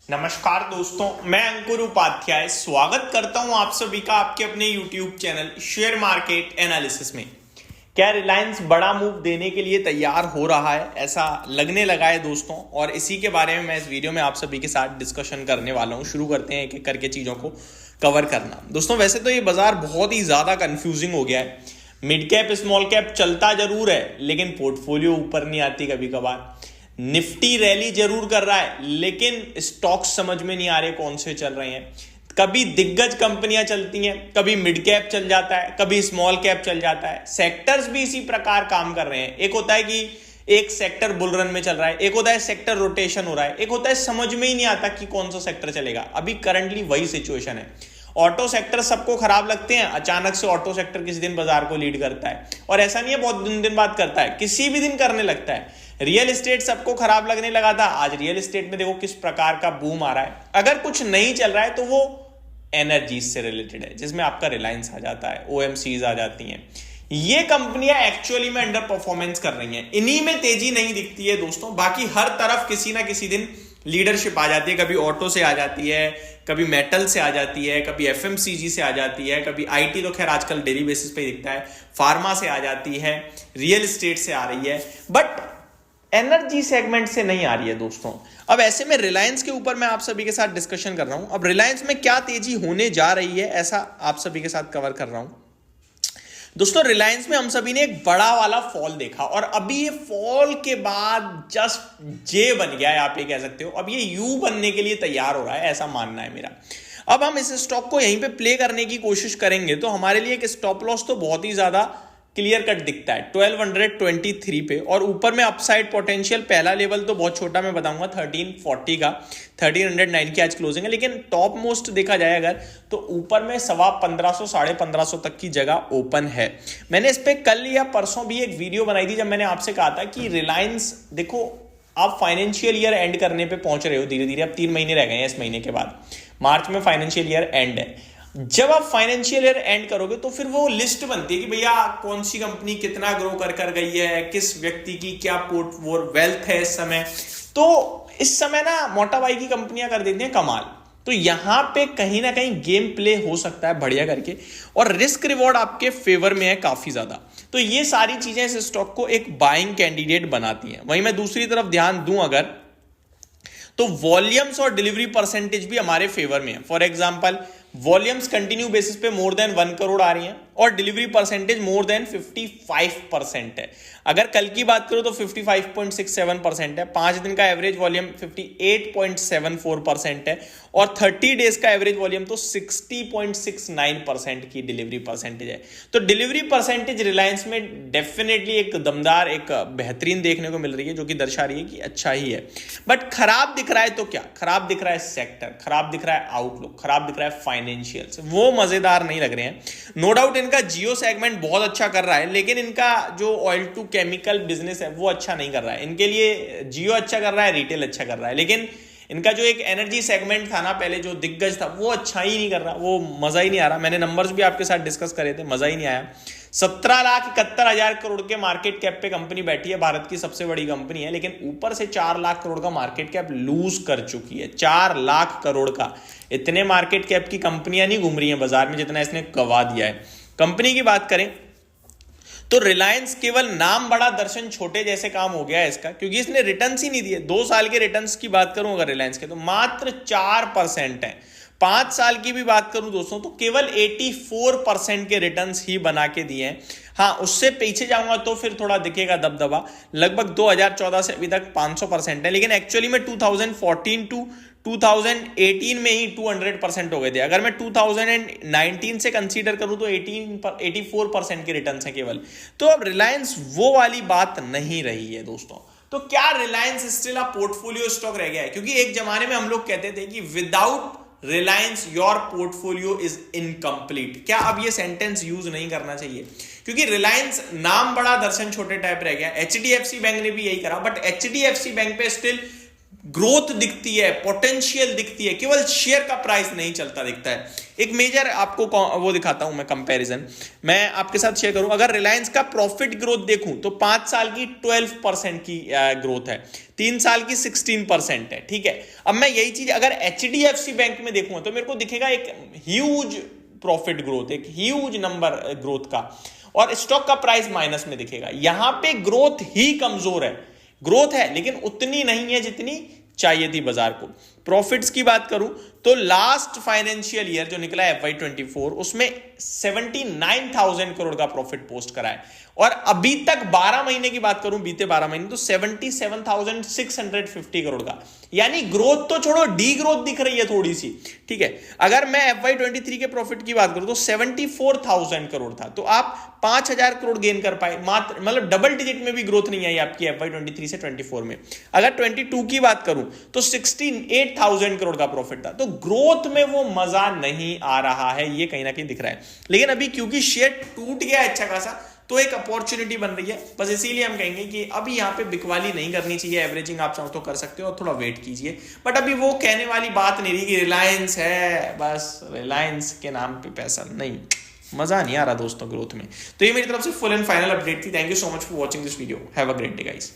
नमस्कार दोस्तों, मैं अंकुर उपाध्याय स्वागत करता हूं आप सभी का आपके अपने YouTube channel share market analysis में। क्या रिलायंस बड़ा मूव देने के लिए तैयार हो रहा है, ऐसा लगने लगा है दोस्तों, और इसी के बारे में मैं इस वीडियो में आप सभी के साथ डिस्कशन करने वाला हूं। शुरू करते हैं एक एक करके चीजों को कवर करना। दोस्तों वैसे तो ये बाजार बहुत ही ज्यादा कंफ्यूजिंग हो गया है। मिड कैप स्मॉल कैप चलता जरूर है, लेकिन पोर्टफोलियो ऊपर नहीं आती कभी कभार। निफ्टी रैली जरूर कर रहा है, लेकिन स्टॉक्स समझ में नहीं आ रहे कौन से चल रहे हैं। कभी दिग्गज कंपनियां चलती हैं, कभी मिड कैप चल जाता है, कभी स्मॉल कैप चल जाता है। सेक्टर्स भी इसी प्रकार काम कर रहे हैं। एक होता है कि एक सेक्टर बुल रन में चल रहा है, एक होता है सेक्टर रोटेशन हो रहा है, एक होता है समझ में ही नहीं आता कि कौन सा सेक्टर चलेगा। अभी करंटली वही सिचुएशन है। ऑटो सेक्टर सबको खराब लगते हैं, अचानक से ऑटो सेक्टर किसी दिन बाजार को लीड करता है, और ऐसा नहीं है बहुत दिन बाद करता है, किसी भी दिन करने लगता है। रियल एस्टेट सबको खराब लगने लगा था, आज रियल एस्टेट में देखो किस प्रकार का बूम आ रहा है। अगर कुछ नहीं चल रहा है तो वो एनर्जी से रिलेटेड है, जिसमें आपका रिलायंस आ जाता है, ओएमसीज आ जाती हैं। ये कंपनियां एक्चुअली में अंडर परफॉर्मेंस कर रही हैं, इन्हीं में तेजी नहीं दिखती है दोस्तों। बाकी हर तरफ किसी ना किसी दिन लीडरशिप आ जाती है। कभी ऑटो से आ जाती है, कभी मेटल से आ जाती है, कभी एफएमसीजी से आ जाती है, कभी आईटी तो खैर आजकल डेली बेसिस पे दिखता है, फार्मा से आ जाती है, रियल एस्टेट से आ रही है, बट एनर्जी सेगमेंट से नहीं आ रही है दोस्तों। अब ऐसे में रिलायंस के ऊपर मैं आप सभी के साथ डिस्कशन कर रहा हूं। अब रिलायंस में क्या तेजी होने जा रही है, ऐसा आप सभी के साथ कवर कर रहा हूं। दोस्तों रिलायंस में हम सभी ने एक बड़ा वाला फॉल देखा, और अभी ये फॉल के बाद जस्ट जे बन गया है, आप ये कह सकते हो। अब ये यू बनने के लिए तैयार हो रहा है, ऐसा मानना है मेरा। अब हम इस स्टॉक को यहीं पे प्ले करने की कोशिश करेंगे तो हमारे लिए एक स्टॉप लॉस तो बहुत ही ज्यादा क्लियर कट दिखता है 1223 पे, और ऊपर में अपसाइड पोटेंशियल पहला लेवल तो बहुत छोटा मैं बताऊंगा 1340 का, 1309 की आज क्लोजिंग है, लेकिन टॉप मोस्ट देखा जाए अगर तो ऊपर में 1500 1550 तक की जगह ओपन है। मैंने इस पे कल या परसों भी एक वीडियो बनाई थी, जब मैंने आपसे कहा था कि रिलायंस देखो आप फाइनेंशियल ईयर एंड करने पे पहुंच रहे हो धीरे धीरे। अब 3 महीने रह गए हैं इस महीने के बाद, मार्च में फाइनेंशियल ईयर एंड है। जब आप फाइनेंशियल ईयर एंड करोगे तो फिर वो लिस्ट बनती है कि भैया कौन सी कंपनी कितना ग्रो कर गई है, किस व्यक्ति की क्या पोर्ट वेल्थ है इस समय। तो इस समय ना मोटा भाई की कंपनियां कर देती हैं कमाल। तो यहां पे कहीं ना कहीं गेम प्ले हो सकता है बढ़िया करके, और रिस्क रिवॉर्ड आपके फेवर में है काफी ज्यादा। तो ये सारी चीजें इस स्टॉक को एक बाइंग कैंडिडेट बनाती हैं। वहीं मैं दूसरी तरफ ध्यान दूं अगर, तो वॉल्यूम्स और डिलीवरी परसेंटेज भी हमारे फेवर में है। For example volumes continue basis पे मोर देन 1 करोड़ आ रही हैं, और डिलीवरी परसेंटेज मोर देन 55% है। अगर कल की बात करो तो 55.67% है, 5 दिन का एवरेज वॉल्यूम 58.74% है, और 30 डेज का एवरेज वॉल्यूम तो 60.69% की डिलीवरी परसेंटेज है। तो डिलीवरी परसेंटेज रिलायंस में डेफिनेटली एक दमदार, एक बेहतरीन देखने को मिल रही है, जो कि दर्शा रही है कि अच्छा ही है। बट खराब दिख रहा है तो क्या खराब दिख रहा है? सेक्टर खराब दिख रहा है, आउटलुक खराब दिख रहा है, फाइनेंशियल्स वो मजेदार नहीं लग रहे हैं। नो डाउट इनका जियो सेगमेंट बहुत अच्छा कर रहा है, लेकिन इनका जो ऑयल टू केमिकल बिजनेस है वो अच्छा नहीं कर रहा है। इनके लिए जियो अच्छा कर रहा है, रिटेल अच्छा कर रहा है, लेकिन इनका जो एक एनर्जी सेगमेंट था ना पहले, जो दिग्गज था, वो अच्छा ही नहीं कर रहा, वो मजा ही नहीं आ रहा। मैंने नंबर्स भी आपके साथ डिस्कस करे थे, मजा ही नहीं आया। 17,71,000 करोड़ के मार्केट कैप पे कंपनी बैठी है, भारत की सबसे बड़ी कंपनी है, लेकिन ऊपर से 4 लाख करोड़ का मार्केट कैप लूज कर चुकी है। 4 लाख करोड़ का, इतने मार्केट कैप की कंपनियां नहीं घूम रही हैं बाजार में जितना इसने गवा दिया है। कंपनी की बात करें तो रिलायंस केवल नाम बड़ा दर्शन छोटे जैसे काम हो गया है इसका, क्योंकि इसने रिटर्न्स ही नहीं दिए। 2 साल के रिटर्न्स की बात करूं अगर रिलायंस के, तो मात्र 4% है। 5 साल की भी बात करूं दोस्तों तो केवल 84% के रिटर्न्स ही बना के दिए हैं। हाँ, उससे पीछे जाऊंगा तो फिर थोड़ा दिखेगा दबदबा, लगभग 2014 से अभी तक 500% है, लेकिन एक्चुअली में 2014 टू 2018 में ही 200% हो गए थे। अगर मैं 2019 से कंसीडर करूं तो 84% के रिटर्न है केवल। तो अब रिलायंस वो वाली बात नहीं रही है दोस्तों। तो क्या Reliance still a portfolio stock रह गया है? क्योंकि एक जमाने में हम लोग कहते थे कि without Reliance your portfolio is incomplete. क्या अब ये सेंटेंस यूज नहीं करना चाहिए? क्योंकि रिलायंस नाम बड़ा दर्शन छोटे टाइप रह गया। एचडीएफसी बैंक ने भी यही करा, बट एचडीएफसी बैंक पे स्टिल ग्रोथ दिखती है, पोटेंशियल दिखती है, केवल शेयर का प्राइस नहीं चलता दिखता है। एक मेजर आपको वो दिखाता हूं मैं कंपैरिजन, मैं आपके साथ शेयर करूं। अगर रिलायंस का प्रॉफिट ग्रोथ देखूं तो 5 साल की 12% की ग्रोथ है, 3 साल की 16% है, ठीक है। अब मैं यही चीज अगर एचडीएफसी बैंक में देखूंगा तो मेरे को दिखेगा एक ह्यूज प्रॉफिट ग्रोथ, एक ह्यूज नंबर ग्रोथ का, और स्टॉक का प्राइस माइनस में दिखेगा। यहां पे ग्रोथ ही कमजोर है, ग्रोथ है लेकिन उतनी नहीं है जितनी चाहिए थी बाजार को। प्रॉफिट्स की बात करूं तो लास्ट फाइनेंशियल ईयर जो निकला है FY24 उसमें 79,000 करोड़ का प्रॉफिट पोस्ट करा है, और अभी तक 12 महीने की बात करूं, बीते 12 महीने तो 77,650 करोड़ का, यानी ग्रोथ तो छोड़ो, डी ग्रोथ दिख रही है थोड़ी सी, ठीक है। अगर मैं FY23 के प्रॉफिट की बात करूं तो 74,000 करोड़ था, तो आप 5,000 करोड़ गेन कर पाए मात्र, मतलब डबल डिजिट में भी ग्रोथ नहीं आई आपकी FY23 से 24 में। अगर 22 की बात करूं तो 68,000 करोड़ का प्रॉफिट था, तो ग्रोथ में वो मजा नहीं आ रहा है, ये कहीं ना कहीं दिख रहा है। लेकिन अभी क्योंकि शेयर टूट गया है अच्छा खासा, तो एक अपॉर्चुनिटी बन रही है, बस इसीलिए हम कहेंगे कि अभी यहां पे बिकवाली नहीं करनी चाहिए। एवरेजिंग आप चाहो तो कर सकते हो और थोड़ा वेट कीजिए, बट अभी वो कहने वाली बात नहीं रही कि रिलायंस है, बस रिलायंस के नाम पे पैसा नहीं, मजा नहीं आ रहा दोस्तों ग्रोथ में। तो ये मेरी तरफ से फुल एंड फाइनल अपडेट थी। Thank you so much for watching this video, have a great day guys.